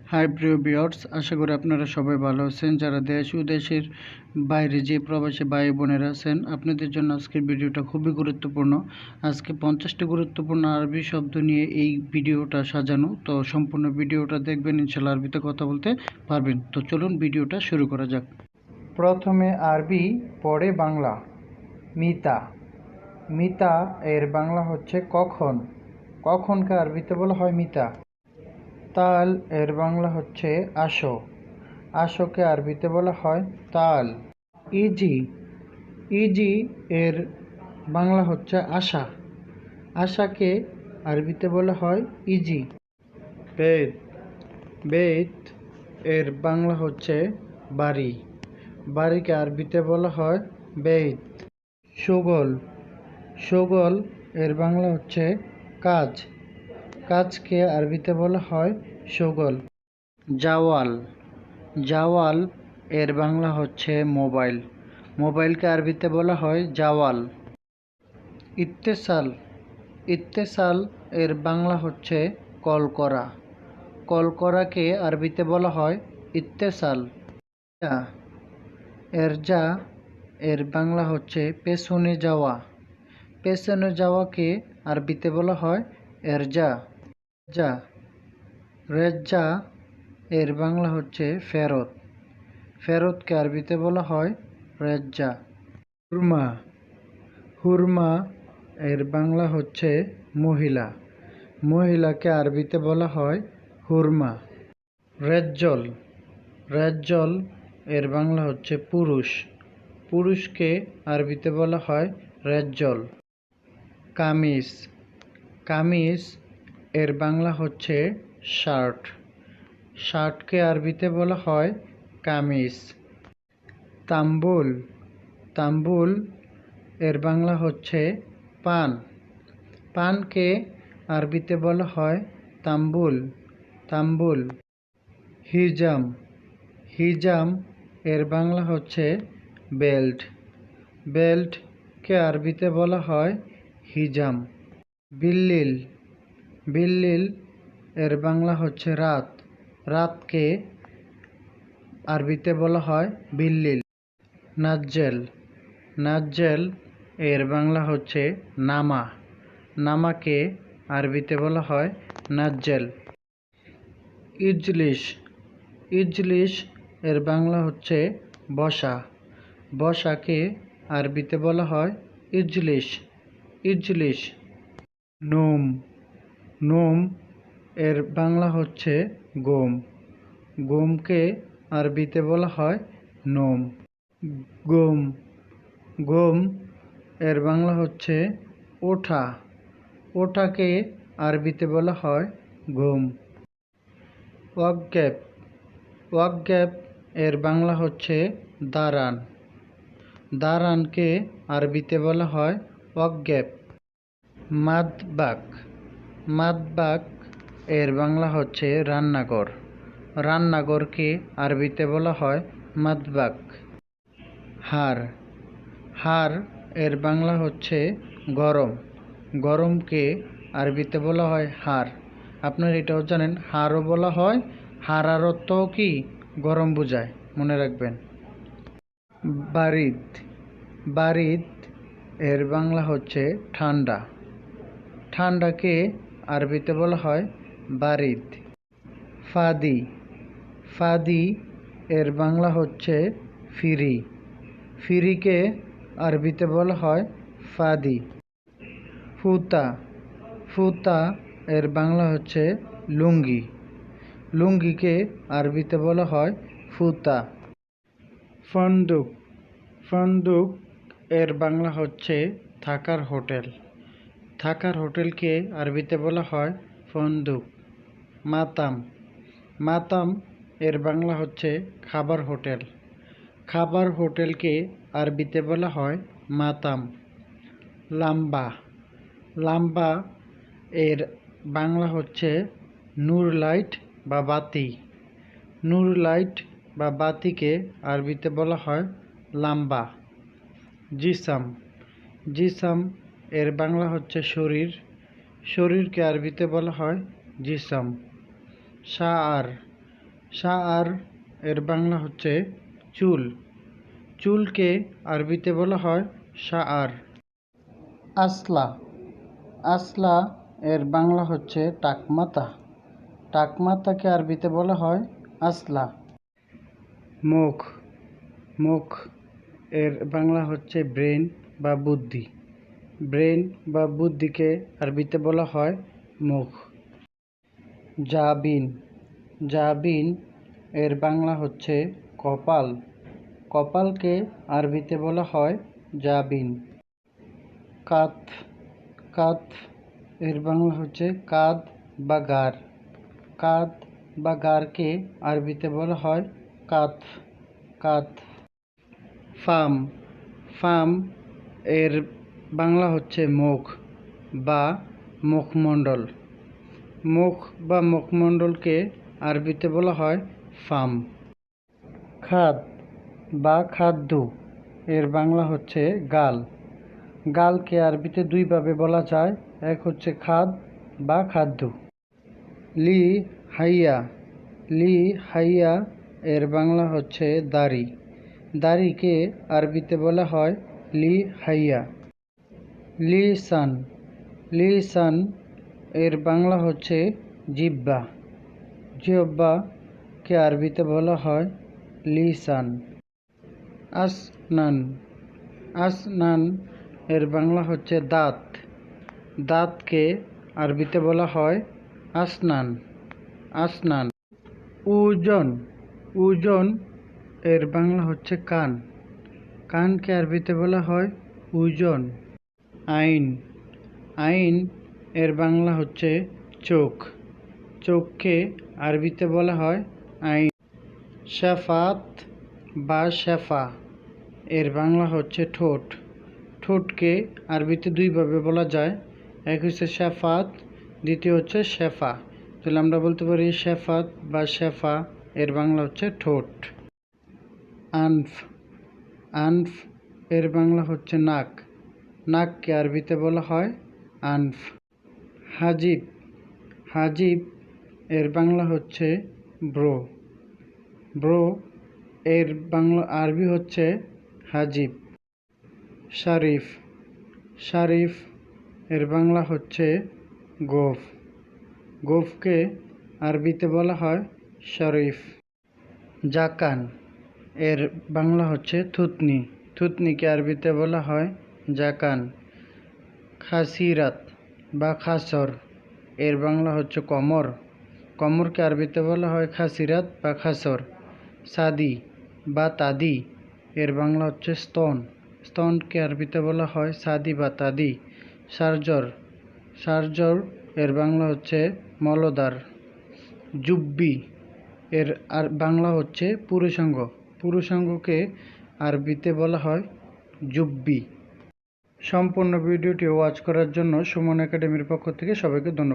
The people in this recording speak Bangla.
হাই প্রিয় ভিউয়ার্স, আশা করি আপনারা সবাই ভালো আছেন। যারা দেশ ও দেশের বাইরে যে প্রবাসী ভাই বোনেরা আছেন, আপনাদের জন্য আজকের ভিডিওটা খুবই গুরুত্বপূর্ণ। আজকে 50টি গুরুত্বপূর্ণ আরবি শব্দ নিয়ে এই ভিডিওটা সাজানো। তো সম্পূর্ণ ভিডিওটা দেখবেন, ইনশাআল্লাহ আরবিতে কথা বলতে পারবেন। তো চলুন ভিডিওটা শুরু করা যাক। প্রথমে আরবি, পরে বাংলা। মিতা। মিতা এর বাংলা হচ্ছে কখন। কখনকে আরবিতে বলা হয় মিতা। তাল এর বাংলা হচ্ছে আসো। আসোকে আরবিতে বলা হয় তাল। ইজি। ইজি এর বাংলা হচ্ছে আশা। আশাকে আরবিতে বলা হয় ইজি। বেত। বেত এর বাংলা হচ্ছে বাড়ি। বাড়িকে আরবিতে বলা হয় বেত। সুগল। সুগল এর বাংলা হচ্ছে কাজ। কাজকে আরবিতে বলা হয় সুগল। জাওয়াল। জাওয়াল এর বাংলা হচ্ছে মোবাইল। মোবাইলকে আরবিতে বলা হয় জাওয়াল। ইত্তেসাল। ইত্তেসাল এর বাংলা হচ্ছে কল করা। কল করাকে আরবিতে বলা হয় ইত্তেসাল। এরজা এর বাংলা হচ্ছে পেছনে যাওয়া। পেছনে যাওয়াকে আরবিতে বলা হয় এরজা। যা। রেজ্জা এর বাংলা হচ্ছে ফেরত। ফেরতকে আরবিতে বলা হয় রেজ্জা। হুরমা। হুরমা এর বাংলা হচ্ছে মহিলা। মহিলাকে আরবিতে বলা হয় হুরমা। রেজ্জল। রেজ্জল এর বাংলা হচ্ছে পুরুষ। পুরুষকে আরবিতে বলা হয় রেজ্জল। কামিজ। কামিজ এর বাংলা হচ্ছে শার্ট। শার্টকে আরবিতে বলা হয় কামিজ। তাম্বুল। তাম্বুল এর বাংলা হচ্ছে পান। পানকে আরবিতে বলা হয় তাম্বুল। তাম্বুল। হিজাম। হিজাম এর বাংলা হচ্ছে বেল্ট। বেল্টকে আরবিতে বলা হয় হিজাম। বিল্লিল। বিল্লিল এর বাংলা হচ্ছে রাত। রাতকে আরবিতে বলা হয় বিল্লিল। নাজ্জেল। নাজ্জেল এর বাংলা হচ্ছে নামা। নামাকে আরবিতে বলা হয় নাজ্জেল। ইজলিস। ইজলিস এর বাংলা হচ্ছে বসা। বসাকে আরবিতে বলা হয় ইজলিস। ইজলিস। নোম। নোম এর বাংলা হচ্ছে গম। গমকে আরবিতে বলা হয় নোম। গম। গম এর বাংলা হচ্ছে ওঠা। ওঠাকে আরবিতে বলা হয় গম। ওয়াক্কেফ। ওয়াক্কেফ এর বাংলা হচ্ছে দাঁড়ান। দাঁড়ানকে আরবিতে বলা হয় ওয়াক্কেফ। মাতবাক। মাতবাক এর বাংলা হচ্ছে রান্নাঘর। রান্নাঘরকে আরবিতে বলা হয় মাতবাক। হার। হার এর বাংলা হচ্ছে গরম। গরমকে আরবিতে বলা হয় হার। আপনারা এটাও জানেন, হারও বলা হয়। হারার অর্থ কি? গরম বোঝায়, মনে রাখবেন। বারিদ। বারিদ এর বাংলা হচ্ছে ঠান্ডা। ঠান্ডাকে আরবিতে বলা হয় বারিদ। ফাদি। ফাদি এর বাংলা হচ্ছে ফিরি। ফিরিকে আরবিতে বলা হয় ফাদি। ফুতা। ফুতা এর বাংলা হচ্ছে লুঙ্গি। লুঙ্গিকে আরবিতে বলা হয় ফুতা। ফন্দুক। ফন্দুক এর বাংলা হচ্ছে থাকার হোটেল। থাকার হোটেলকে আরবিতে বলা হয় ফন্দুক। মাতাম। মাতাম এর বাংলা হচ্ছে খাবার হোটেল। খাবার হোটেলকে আরবিতে বলা হয় মাতাম। লাম্বা। লাম্বা এর বাংলা হচ্ছে নূর লাইট বা বাতি। নূর লাইট বা বাতিকে আরবিতে বলা হয় লাম্বা। জিসাম। জিসাম এর বাংলা হচ্ছে শরীর। শরীরকে আরবিতে বলা হয় জিসাম। শাআর। শাআর এর বাংলা হচ্ছে চুল। চুলকে আরবিতে বলা হয় শাআর। আসলা। আসলা এর বাংলা হচ্ছে টাকমাথা। টাকমাথাকে আরবিতে বলা হয় আসলা। মুখ। মুখ এর বাংলা হচ্ছে ব্রেন বা বুদ্ধি। ব্রেন বা বুদ্ধিকে আরবিতে বলা হয় মুখ। জাবিন। জাবিন এর বাংলা হচ্ছে কপাল। কপালকে আরবিতে বলা হয় জাবিন। কাত। কাত এর বাংলা হচ্ছে কাঁধ বা গাড়। কাঁধ বা গাড়কে আরবিতে বলা হয় কাত। কাত। ফাম। ফাম এর বাংলা হচ্ছে মুখ বা মুখমণ্ডল। মুখ বা মুখমণ্ডলকে আরবিতে বলা হয় ফাম। খাদ বা খাদ্য এর বাংলা হচ্ছে গাল। গালকে আরবিতে দুইভাবে বলা যায়, এক হচ্ছে খাদ বা খাদ্য। লি হাইয়া। লি হাইয়া এর বাংলা হচ্ছে দাড়ি। দাড়িকে আরবিতে বলা হয় লি হাইয়া। লিসান। লিসান এর বাংলা হচ্ছে জিহ্বা। জিহ্বাকে আরবিতে বলা হয় লিসান। আসনান। আসনান এর বাংলা হচ্ছে দাঁত। দাঁতকে আরবিতে বলা হয় আসনান। আসনান। ওজন। ওজন এর বাংলা হচ্ছে কান। কানকে আরবিতে বলা হয় ওজন। আইন। আইন এর বাংলা হচ্ছে চোখ। চোখকে আরবিতে বলা হয় আইন। শাফাত বা শেফা এর বাংলা হচ্ছে ঠোঁট। ঠোঁটকে আরবিতে দুইভাবে বলা যায়, এক হচ্ছে শাফাত, দ্বিতীয় হচ্ছে শেফা। তাহলে আমরা বলতে পারি শেফাত বা শেফা এর বাংলা হচ্ছে ঠোঁট। আনফ। আনফ এর বাংলা হচ্ছে নাক। নাককে আরবিতে বলা হয় আনফ। হাজিব। হাজিব এর বাংলা হচ্ছে ব্রো। ব্রো এর বাংলা আরবি হচ্ছে হাজিব। শারিফ। শারিফ এর বাংলা হচ্ছে গোঁফ। গোঁফকে আরবিতে বলা হয় শরীফ। জাকান এর বাংলা হচ্ছে থুতনি। থুতনিকে আরবিতে বলা হয় জাকান। খাসিরাত বা খাসর এর বাংলা হচ্ছে কমর। কমরকে আরবিতে বলা হয় খাসিরাত বা খাসর। সাদি বা তাদি এর বাংলা হচ্ছে স্তন। স্তনকে আরবিতে বলা হয় সাদি বা তাদি। সারজর। সারজর এর বাংলা হচ্ছে মলদ্বার। জুব্বি এর আর বাংলা হচ্ছে পুরুষাঙ্গ। পুরুষাঙ্গকে আরবিতে বলা হয় জুব্বি। সম্পূর্ণ ভিডিওটি ওয়াচ করার জন্য সুমন একাডেমির পক্ষ থেকে সবাইকে ধন্যবাদ।